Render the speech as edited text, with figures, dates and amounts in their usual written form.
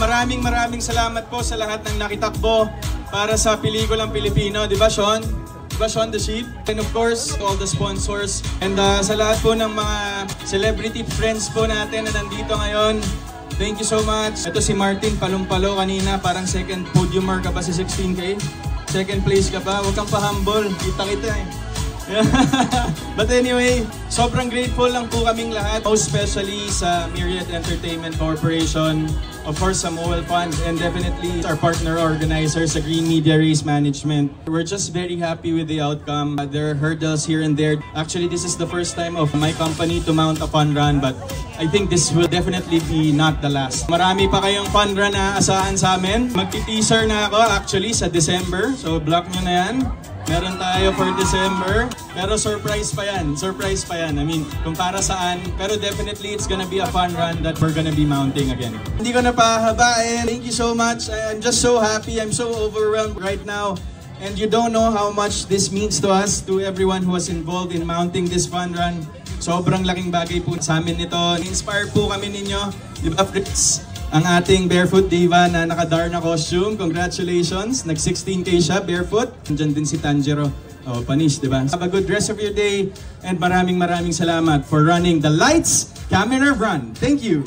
maraming salamat po sa lahat ng nakitakbo para sa pelikulang Pilipino. Di ba, Sean? Di ba, Sean the Sheep? And of course, all the sponsors. And sa lahat po ng mga celebrity friends po natin na nandito ngayon, thank you so much. Ito si Martin Palumpalo kanina, parang second podiumer ka ba sa 16K? Second place ka ba? Huwag kang pa-humble. Kita eh. But anyway, sobrang grateful lang po kaming lahat. Most especially sa Myriad Entertainment Corporation, of course sa Mowel Fund, and definitely our partner organizers sa Green Media Race Management. We're just very happy with the outcome. There are hurdles here and there. Actually, this is the first time of my company to mount a fun run, but I think this will definitely be not the last. Marami pa kayong fun run na asahan sa amin. Magti-teaser na ako actually sa December, so block nyo na yan. Meron tayo for December, pero surprise pa yan. Surprise pa yan. I mean, kung para saan, pero definitely it's gonna be a fun run that we're gonna be mounting again. Hindi ko na pahabain. Thank you so much. I'm just so happy. I'm so overwhelmed right now. And you don't know how much this means to us, to everyone who was involved in mounting this fun run. Sobrang laking bagay po sa amin nito. Inspired po kami ninyo. Di ba, Fritz? Ang ating barefoot diva na naka-dar na costume. Congratulations. Nag-16K siya, barefoot. Nandiyan din si Tanjiro. Oh, panis, di ba? Have a good rest of your day. And maraming salamat for running the Lights, Camera, Run. Thank you.